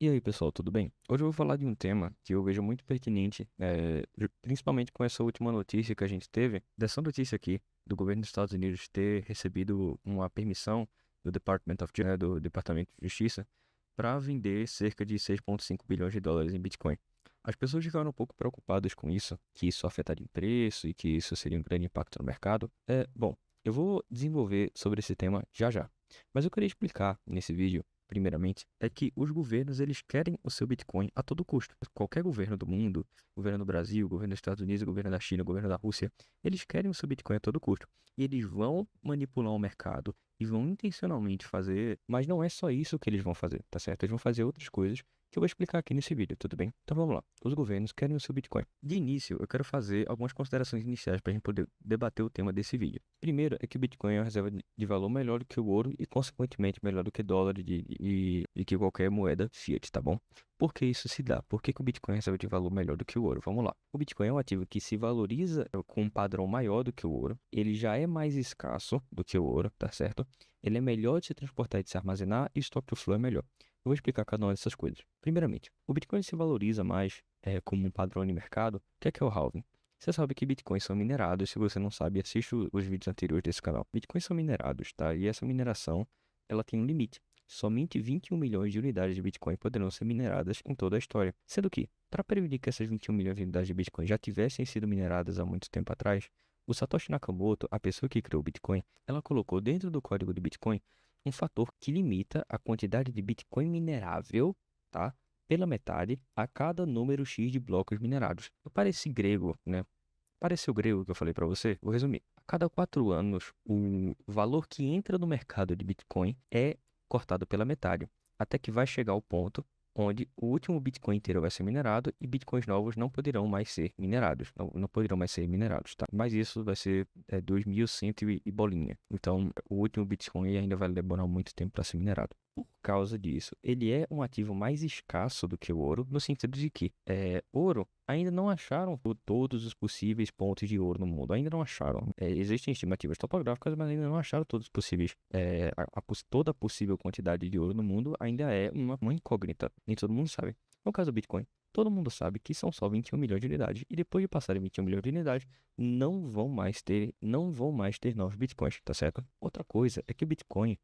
E aí, pessoal, tudo bem? Hoje eu vou falar de um tema que eu vejo muito pertinente, principalmente com essa última notícia que a gente teve, dessa notícia aqui, do governo dos Estados Unidos ter recebido uma permissão do Departamento de Justiça para vender cerca de 6,5 bilhões de dólares em Bitcoin. As pessoas ficaram um pouco preocupadas com isso, que isso afetaria o preço e que isso seria um grande impacto no mercado. Bom, eu vou desenvolver sobre esse tema já já, mas eu queria explicar nesse vídeo primeiramente, é que os governos eles querem o seu Bitcoin a todo custo. Qualquer governo do mundo, governo do Brasil, governo dos Estados Unidos, governo da China, governo da Rússia, eles querem o seu Bitcoin a todo custo. E eles vão manipular o mercado e vão intencionalmente fazer, mas não é só isso que eles vão fazer, tá certo? Eles vão fazer outras coisas que eu vou explicar aqui nesse vídeo, tudo bem? Então vamos lá. Os governos querem o seu Bitcoin. De início, eu quero fazer algumas considerações iniciais para a gente poder debater o tema desse vídeo. Primeiro é que o Bitcoin é uma reserva de valor melhor do que o ouro e, consequentemente, melhor do que dólar e que qualquer moeda fiat, tá bom? Por que isso se dá? Por que o Bitcoin é reserva de valor melhor do que o ouro? Vamos lá. O Bitcoin é um ativo que se valoriza com um padrão maior do que o ouro. Ele já é mais escasso do que o ouro, tá certo? Ele é melhor de se transportar e de se armazenar e o stock to flow é melhor. Eu vou explicar cada uma dessas coisas. Primeiramente, o Bitcoin se valoriza mais como um padrão de mercado. O que é o halving? Você sabe que bitcoins são minerados. Se você não sabe, assista os vídeos anteriores desse canal. Bitcoins são minerados, tá? E essa mineração, ela tem um limite. Somente 21 milhões de unidades de Bitcoin poderão ser mineradas em toda a história. Sendo que, para prevenir que essas 21 milhões de unidades de Bitcoin já tivessem sido mineradas há muito tempo atrás, o Satoshi Nakamoto, a pessoa que criou o Bitcoin, ela colocou dentro do código de Bitcoin um fator que limita a quantidade de Bitcoin minerável, tá? Pela metade a cada número X de blocos minerados. Eu pareci grego, né? Pareceu grego que eu falei para você? Vou resumir. A cada 4 anos, o valor que entra no mercado de Bitcoin é cortado pela metade, até que vai chegar ao ponto onde o último Bitcoin inteiro vai ser minerado e Bitcoins novos não poderão mais ser minerados. Não poderão mais ser minerados, tá? Mas isso vai ser 2100 e bolinha. Então, o último Bitcoin ainda vai demorar muito tempo para ser minerado. Por causa disso, ele é um ativo mais escasso do que o ouro, no sentido de que ouro ainda não acharam todos os possíveis pontos de ouro no mundo. Ainda não acharam. Existem estimativas topográficas, mas ainda não acharam todos os possíveis. Toda a possível quantidade de ouro no mundo ainda é uma incógnita. Nem todo mundo sabe. No caso do Bitcoin, todo mundo sabe que são só 21 milhões de unidades. E depois de passarem 21 milhões de unidades, não vão mais ter novos Bitcoins, tá certo? Outra coisa é que o Bitcoin,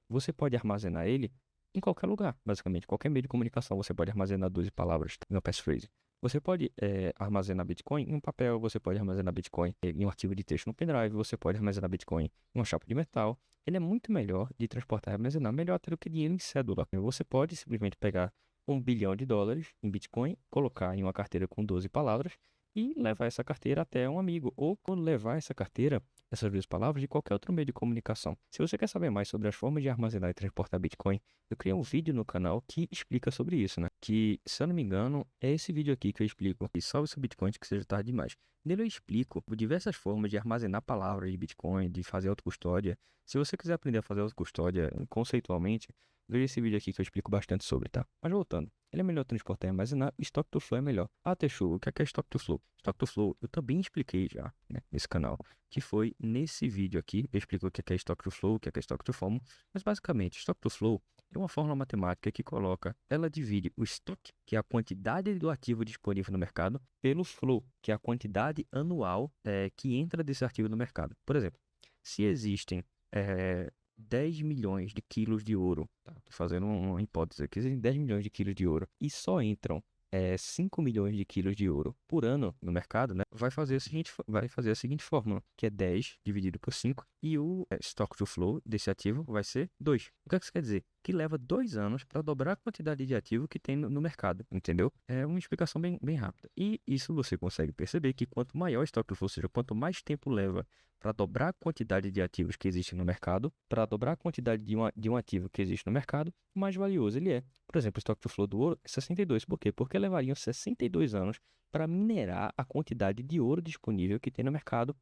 você pode armazenar ele em qualquer lugar. Basicamente, qualquer meio de comunicação você pode armazenar 12 palavras em uma passphrase. Você pode armazenar Bitcoin em um papel, você pode armazenar Bitcoin em um arquivo de texto no pendrive, você pode armazenar Bitcoin em uma chapa de metal. Ele é muito melhor de transportar e armazenar, melhor até do que dinheiro em cédula. Você pode simplesmente pegar 1 bilhão de dólares em Bitcoin, colocar em uma carteira com 12 palavras e levar essa carteira até um amigo. Ou quando levar essa carteira, essas 12 palavras, de qualquer outro meio de comunicação. Se você quer saber mais sobre as formas de armazenar e transportar Bitcoin, eu criei um vídeo no canal que explica sobre isso, né? Que, se eu não me engano, é esse vídeo aqui que eu explico. E salve seu Bitcoin, que seja tarde demais. Nele eu explico diversas formas de armazenar palavras de Bitcoin, de fazer autocustódia. Se você quiser aprender a fazer autocustódia conceitualmente, veja esse vídeo aqui que eu explico bastante sobre, tá? Mas voltando. Ele é melhor transportar e armazenar, o Stock to Flow é melhor. Ah, Teixu, o que é Stock to Flow? Stock to Flow, eu também expliquei já, né, nesse canal, que foi nesse vídeo aqui, eu explico o que é Stock to Flow, o que é Stock to Flow, mas basicamente, Stock to Flow é uma fórmula matemática que ela divide o estoque, que é a quantidade do ativo disponível no mercado, pelo flow, que é a quantidade anual que entra desse ativo no mercado. Por exemplo, se existem 10 milhões de quilos de ouro, tá? Tô fazendo uma hipótese aqui, existem 10 milhões de quilos de ouro e só entram 5 milhões de quilos de ouro por ano no mercado, né? Vai fazer a seguinte fórmula, que é 10 dividido por 5 e o stock to flow desse ativo vai ser 2. O que é que isso quer dizer? Que leva 2 anos para dobrar a quantidade de ativo que tem no mercado, entendeu? É uma explicação bem rápida. E isso você consegue perceber que quanto maior o stock to flow, ou seja, quanto mais tempo leva para dobrar a quantidade de ativos que existem no mercado, para dobrar a quantidade de um ativo que existe no mercado, mais valioso ele é. Por exemplo, o estoque de flow do ouro é 62. Por quê? Porque levariam 62 anos para minerar a quantidade de ouro disponível que tem no mercado,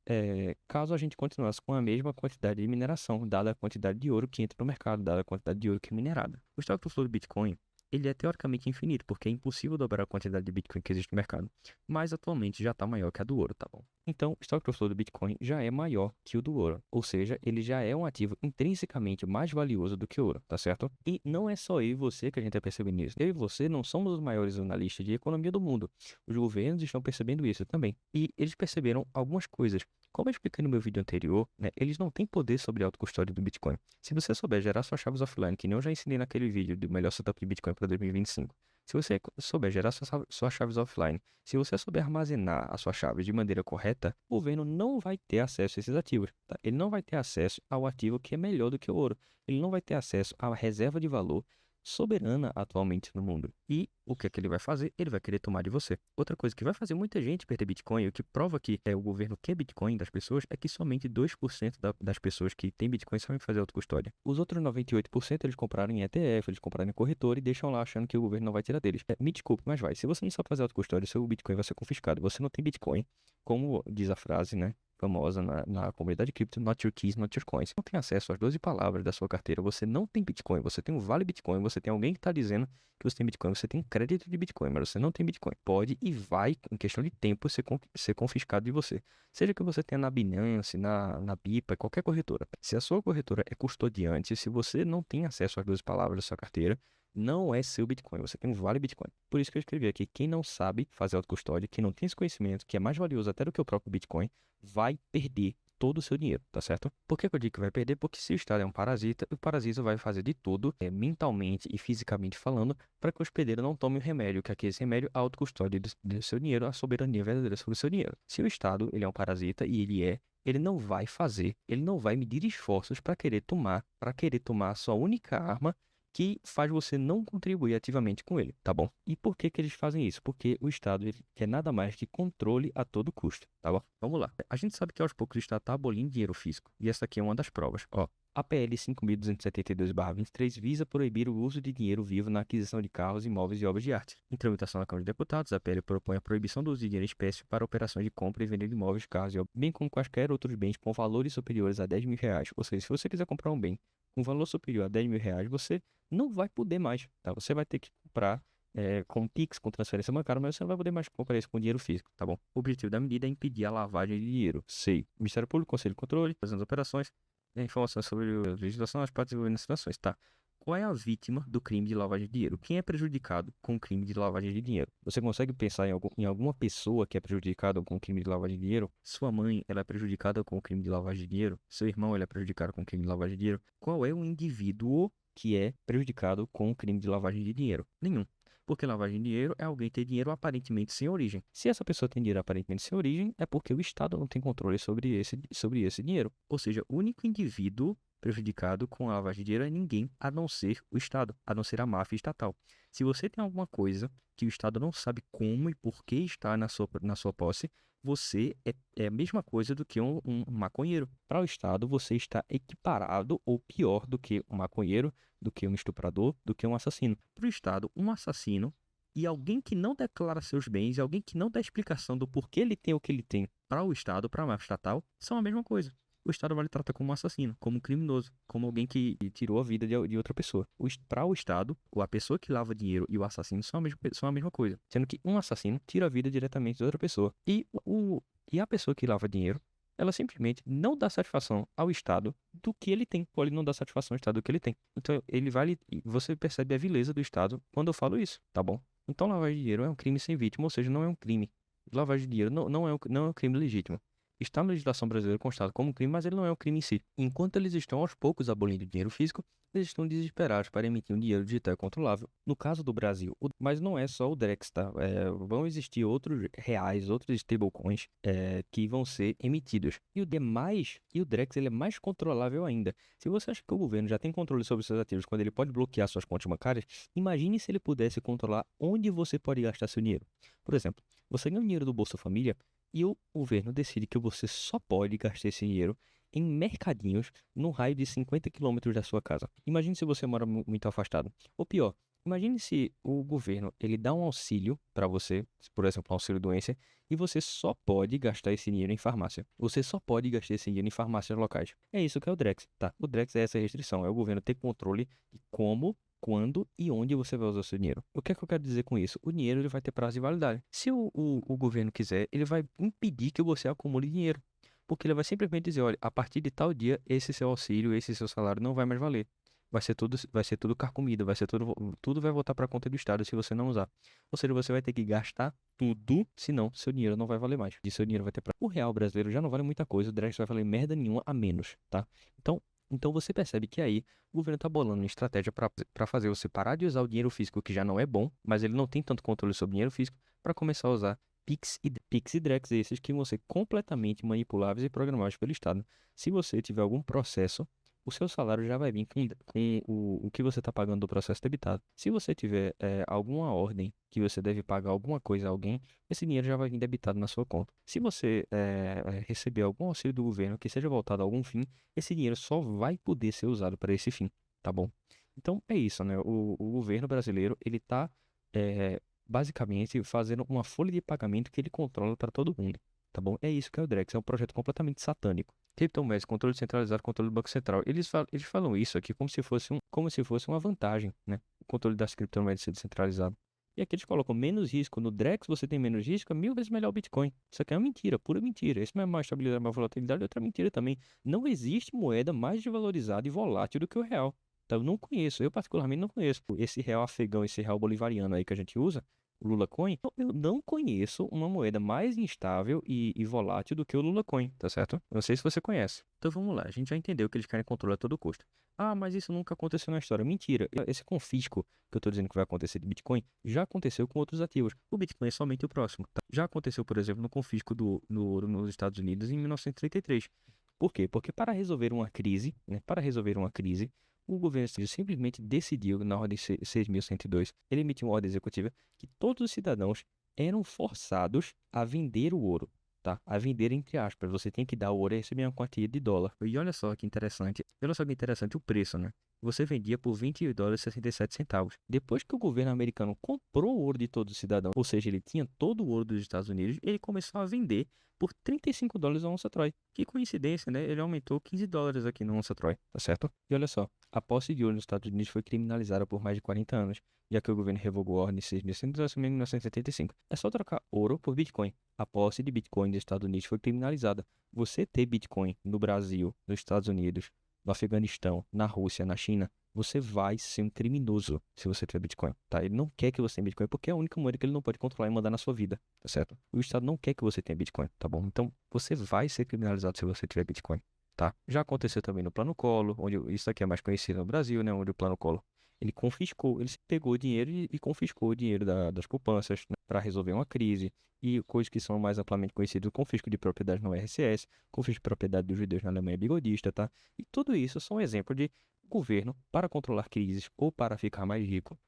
caso a gente continuasse com a mesma quantidade de mineração, dada a quantidade de ouro que entra no mercado, dada a quantidade de ouro que é minerada. O estoque do flow do Bitcoin, ele é teoricamente infinito, porque é impossível dobrar a quantidade de Bitcoin que existe no mercado, mas atualmente já está maior que a do ouro, tá bom? Então, o estoque flow do Bitcoin já é maior que o do ouro. Ou seja, ele já é um ativo intrinsecamente mais valioso do que o ouro, tá certo? E não é só eu e você que a gente está percebendo isso. Eu e você não somos os maiores analistas de economia do mundo. Os governos estão percebendo isso também. E eles perceberam algumas coisas. Como eu expliquei no meu vídeo anterior, né, eles não têm poder sobre a autocustódia do Bitcoin. Se você souber gerar suas chaves offline, que nem eu já ensinei naquele vídeo do melhor setup de Bitcoin para 2025, se você souber gerar suas chaves offline, se você souber armazenar as suas chaves de maneira correta, o governo não vai ter acesso a esses ativos. Tá? Ele não vai ter acesso ao ativo que é melhor do que o ouro. Ele não vai ter acesso à reserva de valor soberana atualmente no mundo. E o que é que ele vai fazer? Ele vai querer tomar de você. Outra coisa que vai fazer muita gente perder Bitcoin, o que prova que o governo quer Bitcoin das pessoas, é que somente 2% das pessoas que têm Bitcoin sabem fazer autocustódia. Os outros 98% eles compraram em ETF, eles compraram em corretora e deixam lá achando que o governo não vai tirar deles. Me desculpe, mas vai. Se você não sabe fazer autocustódia, seu Bitcoin vai ser confiscado. Você não tem Bitcoin, como diz a frase, né? Famosa na comunidade cripto, not your keys, not your coins. Você não tem acesso às 12 palavras da sua carteira, você não tem Bitcoin, você tem um vale Bitcoin, você tem alguém que está dizendo que você tem Bitcoin, você tem crédito de Bitcoin, mas você não tem Bitcoin. Pode e vai, em questão de tempo, ser confiscado de você. Seja que você tenha na Binance, na BIPA, qualquer corretora. Se a sua corretora é custodiante, se você não tem acesso às 12 palavras da sua carteira, não é seu Bitcoin, você tem um vale Bitcoin. Por isso que eu escrevi aqui, quem não sabe fazer autocustódia, quem não tem esse conhecimento, que é mais valioso até do que o próprio Bitcoin, vai perder todo o seu dinheiro, tá certo? Por que eu digo que vai perder? Porque se o Estado é um parasita, o parasita vai fazer de tudo, mentalmente e fisicamente falando, para que o hospedeiro não tome o remédio, que aqui esse remédio é a autocustódia do seu dinheiro, a soberania verdadeira sobre o seu dinheiro. Se o Estado ele é um parasita, e ele não vai fazer, ele não vai medir esforços para querer tomar a sua única arma que faz você não contribuir ativamente com ele, tá bom? E por que que eles fazem isso? Porque o Estado ele quer nada mais que controle a todo custo, tá bom? Vamos lá. A gente sabe que aos poucos o Estado está abolindo dinheiro físico, e essa aqui é uma das provas. Ó, a PL 5.272/23 visa proibir o uso de dinheiro vivo na aquisição de carros, imóveis e obras de arte. Em tramitação na Câmara de Deputados, a PL propõe a proibição do uso de dinheiro em espécie para operações de compra e venda de imóveis, carros e obras, bem como quaisquer outros bens com valores superiores a R$ 10.000. Ou seja, se você quiser comprar um bem com valor superior a R$ 10.000, você não vai poder mais, tá? Você vai ter que comprar com Pix, com transferência bancária, mas você não vai poder mais comprar isso com dinheiro físico, tá bom? O objetivo da medida é impedir a lavagem de dinheiro. Sei. Ministério Público, Conselho de Controle, fazendo as operações, informações sobre a legislação, as partes envolvendo as situações, tá? Qual é a vítima do crime de lavagem de dinheiro? Quem é prejudicado com o crime de lavagem de dinheiro? Você consegue pensar em alguma pessoa que é prejudicada com o crime de lavagem de dinheiro? Sua mãe, ela é prejudicada com o crime de lavagem de dinheiro? Seu irmão, ele é prejudicado com o crime de lavagem de dinheiro? Qual é o indivíduo que é prejudicado com o crime de lavagem de dinheiro? Nenhum. Porque lavagem de dinheiro é alguém ter dinheiro aparentemente sem origem. Se essa pessoa tem dinheiro aparentemente sem origem, é porque o Estado não tem controle sobre esse dinheiro. Ou seja, o único indivíduo prejudicado com a lavagem de dinheiro é ninguém a não ser o Estado, a não ser a máfia estatal. Se você tem alguma coisa que o Estado não sabe como e por que está na sua posse, você é a mesma coisa do que um maconheiro. Para o Estado, você está equiparado ou pior do que um maconheiro, do que um estuprador, do que um assassino. Para o Estado, um assassino e alguém que não declara seus bens, e alguém que não dá explicação do porquê ele tem o que ele tem para o Estado, para a máfia estatal, são a mesma coisa. O Estado vai lhe tratar como um assassino, como um criminoso, como alguém que tirou a vida de outra pessoa. Para o Estado, a pessoa que lava dinheiro e o assassino são a mesma coisa. Sendo que um assassino tira a vida diretamente de outra pessoa. E a pessoa que lava dinheiro, ela simplesmente não dá satisfação ao Estado do que ele tem. Ou ele não dá satisfação ao Estado do que ele tem. Então, você percebe a vileza do Estado quando eu falo isso, tá bom? Então, lavagem de dinheiro é um crime sem vítima, ou seja, não é um crime. Lavagem de dinheiro não é um crime legítimo. Está na legislação brasileira constado como crime, mas ele não é um crime em si. Enquanto eles estão aos poucos abolindo o dinheiro físico, eles estão desesperados para emitir um dinheiro digital controlável. No caso do Brasil, mas não é só o Drex, tá? Vão existir outros reais, outros stablecoins que vão ser emitidos. E o Drex ele é mais controlável ainda. Se você acha que o governo já tem controle sobre seus ativos quando ele pode bloquear suas contas bancárias, imagine se ele pudesse controlar onde você pode gastar seu dinheiro. Por exemplo, você ganha dinheiro do Bolsa Família, e o governo decide que você só pode gastar esse dinheiro em mercadinhos no raio de 50 quilômetros da sua casa. Imagine se você mora muito afastado. Ou pior, imagine se o governo ele dá um auxílio para você, por exemplo, um auxílio doença, e você só pode gastar esse dinheiro em farmácia. Você só pode gastar esse dinheiro em farmácias locais. É isso que é o Drex, tá? O Drex é essa restrição, é o governo ter controle de como quando e onde você vai usar o seu dinheiro. O que é que eu quero dizer com isso? O dinheiro ele vai ter prazo de validade. Se o governo quiser, ele vai impedir que você acumule dinheiro. Porque ele vai simplesmente dizer, olha, a partir de tal dia, esse seu auxílio, esse seu salário não vai mais valer. Vai ser tudo carcomido, tudo vai voltar para a conta do Estado se você não usar. Ou seja, você vai ter que gastar tudo, senão seu dinheiro não vai valer mais. E seu dinheiro vai ter prazo. O real brasileiro já não vale muita coisa, o Drex vai valer merda nenhuma a menos, tá? Então você percebe que aí o governo está bolando uma estratégia para fazer você parar de usar o dinheiro físico, que já não é bom, mas ele não tem tanto controle sobre o dinheiro físico, para começar a usar Pix e Drex, esses que vão ser completamente manipuláveis e programáveis pelo Estado. Se você tiver algum processo, o seu salário já vai vir com o que você está pagando do processo debitado. Se você tiver alguma ordem que você deve pagar alguma coisa a alguém, esse dinheiro já vai vir debitado na sua conta. Se você receber algum auxílio do governo que seja voltado a algum fim, esse dinheiro só vai poder ser usado para esse fim, tá bom? Então é isso, né? O governo brasileiro, ele está basicamente fazendo uma folha de pagamento que ele controla para todo mundo, tá bom? É isso que é o Drex, é um projeto completamente satânico. Criptomoedas, controle centralizado, controle do Banco Central. Eles falam isso aqui como se fosse uma vantagem, né? O controle das criptomoedas ser descentralizado. E aqui eles colocam menos risco. No Drex você tem menos risco, é 1000 vezes melhor o Bitcoin. Isso aqui é uma mentira, pura mentira. Isso não é mais estabilidade, mais volatilidade, é outra mentira também. Não existe moeda mais desvalorizada e volátil do que o real. Então, eu não conheço, eu particularmente não conheço esse real afegão, esse real bolivariano aí que a gente usa, o Lula Coin. Eu não conheço uma moeda mais instável e volátil do que o Lula Coin, tá certo? Não sei se você conhece. Então vamos lá, a gente já entendeu que eles querem controlar a todo custo. Ah, mas isso nunca aconteceu na história. Mentira. Esse confisco que eu tô dizendo que vai acontecer de Bitcoin já aconteceu com outros ativos. O Bitcoin é somente o próximo, tá? Já aconteceu, por exemplo, no confisco do ouro nos Estados Unidos em 1933. Por quê? Porque para resolver uma crise, né, o governo simplesmente decidiu, na ordem 6.102, ele emitiu uma ordem executiva que todos os cidadãos eram forçados a vender o ouro, tá? A vender entre aspas. Você tem que dar o ouro e receber uma quantia de dólar. E olha só que interessante. Olha só que interessante o preço, né? Você vendia por $20,67. Depois que o governo americano comprou o ouro de todos os cidadãos, ou seja, ele tinha todo o ouro dos Estados Unidos, ele começou a vender por $35 a onça Troy. Que coincidência, né? Ele aumentou $15 aqui na onça Troy, tá certo? E olha só, a posse de ouro nos Estados Unidos foi criminalizada por mais de 40 anos, já que o governo revogou a ordem 6.102 em 1975. É só trocar ouro por Bitcoin. A posse de Bitcoin nos Estados Unidos foi criminalizada. Você ter Bitcoin no Brasil, nos Estados Unidos, no Afeganistão, na Rússia, na China, você vai ser um criminoso se você tiver Bitcoin, tá? Ele não quer que você tenha Bitcoin porque é a única moeda que ele não pode controlar e mandar na sua vida, tá certo? O Estado não quer que você tenha Bitcoin, tá bom? Então, você vai ser criminalizado se você tiver Bitcoin, tá? Já aconteceu também no Plano Collor, onde isso aqui é mais conhecido no Brasil, né? Onde o Plano Collor, ele pegou o dinheiro e confiscou o dinheiro das poupanças, né, para resolver uma crise. E coisas que são mais amplamente conhecidas, o confisco de propriedade no RCS, confisco de propriedade dos judeus na Alemanha bigodista, tá? E tudo isso são exemplos de governo, para controlar crises ou para ficar mais rico,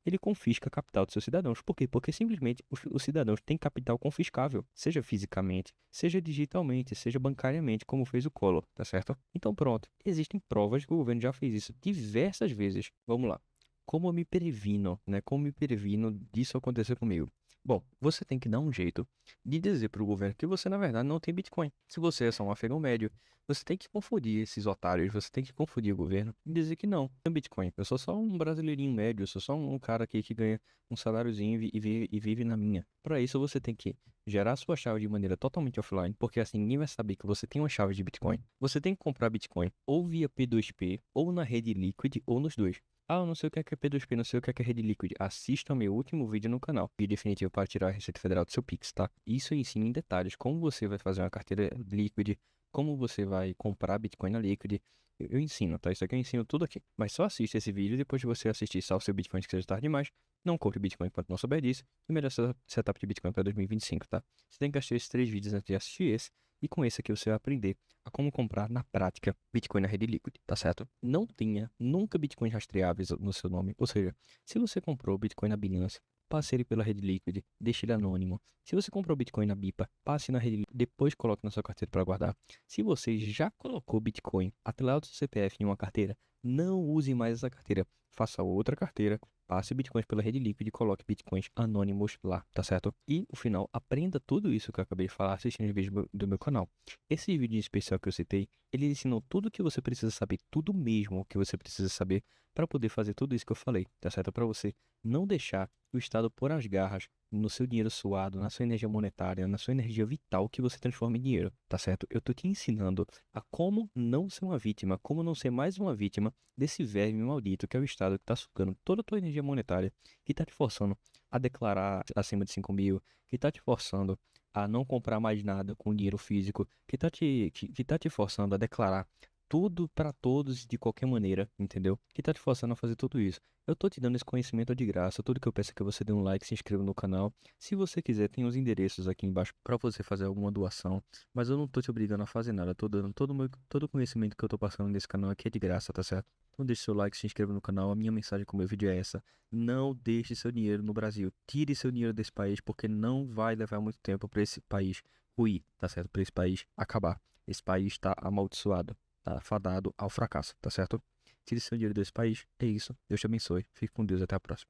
ele confisca a capital dos seus cidadãos. Por quê? Porque simplesmente os cidadãos têm capital confiscável, seja fisicamente, seja digitalmente, seja bancariamente, como fez o Collor, tá certo? Então pronto, existem provas que o governo já fez isso diversas vezes. Vamos lá. Como eu me previno, né? Como me previno disso acontecer comigo? Bom, você tem que dar um jeito de dizer para o governo que você, na verdade, não tem Bitcoin. Se você é só um afegão médio, você tem que confundir esses otários, você tem que confundir o governo e dizer que não, tem Bitcoin. Eu sou só um brasileirinho médio, eu sou só um cara aqui que ganha um saláriozinho e vive na minha. Para isso, você tem que gerar sua chave de maneira totalmente offline, porque assim ninguém vai saber que você tem uma chave de Bitcoin. Você tem que comprar Bitcoin ou via P2P, ou na rede Liquid, ou nos dois. Ah, eu não sei o que é P2P, não sei o que é rede Liquid. Assista ao meu último vídeo no canal. Vídeo definitivo para tirar a Receita Federal do seu Pix, tá? Isso ensina em detalhes como você vai fazer uma carteira Liquid, como você vai comprar Bitcoin na Liquid. Eu ensino, tá? Isso aqui eu ensino tudo aqui. Mas só assista esse vídeo depois de você assistir salve seu Bitcoin que seja tarde demais. Não compre Bitcoin enquanto não souber disso. E melhor setup de Bitcoin para 2025, tá? Você tem que assistir esses 3 vídeos antes de assistir esse. E com esse aqui você vai aprender a como comprar na prática Bitcoin na rede Liquid, tá certo? Não tenha nunca Bitcoin rastreáveis no seu nome. Ou seja, se você comprou Bitcoin na Binance, passe ele pela rede Liquid, deixe ele anônimo. Se você comprou Bitcoin na BIPA, passe na rede Liquid, depois coloque na sua carteira para guardar. Se você já colocou Bitcoin atrelado ao seu CPF em uma carteira, não use mais essa carteira. Faça outra carteira, passe bitcoins pela rede líquida e coloque bitcoins anônimos lá, tá certo? E, no final, aprenda tudo isso que eu acabei de falar assistindo os vídeos do meu canal. Esse vídeo em especial que eu citei, ele ensinou tudo o que você precisa saber, tudo mesmo o que você precisa saber para poder fazer tudo isso que eu falei, tá certo? Para você não deixar o Estado pôr as garras no seu dinheiro suado, na sua energia monetária, na sua energia vital que você transforma em dinheiro, tá certo? Eu tô te ensinando a como não ser uma vítima, como não ser mais uma vítima desse verme maldito que é o Estado que tá sugando toda a tua energia monetária, que tá te forçando a declarar acima de 5 mil, que tá te forçando a não comprar mais nada com dinheiro físico, que tá te forçando a declarar tudo para todos de qualquer maneira, entendeu? Que tá te forçando a fazer tudo isso. Eu tô te dando esse conhecimento de graça. Tudo que eu peço é que você dê um like, se inscreva no canal. Se você quiser, tem os endereços aqui embaixo para você fazer alguma doação. Mas eu não tô te obrigando a fazer nada. Eu tô dando todo o conhecimento que eu tô passando nesse canal aqui é de graça, tá certo? Então deixe seu like, se inscreva no canal. A minha mensagem com o meu vídeo é essa. Não deixe seu dinheiro no Brasil. Tire seu dinheiro desse país, porque não vai levar muito tempo para esse país ruir, tá certo? Para esse país acabar. Esse país está amaldiçoado, tá fadado ao fracasso, tá certo? Tire seu dinheiro desse país. É isso. Deus te abençoe. Fique com Deus. Até a próxima.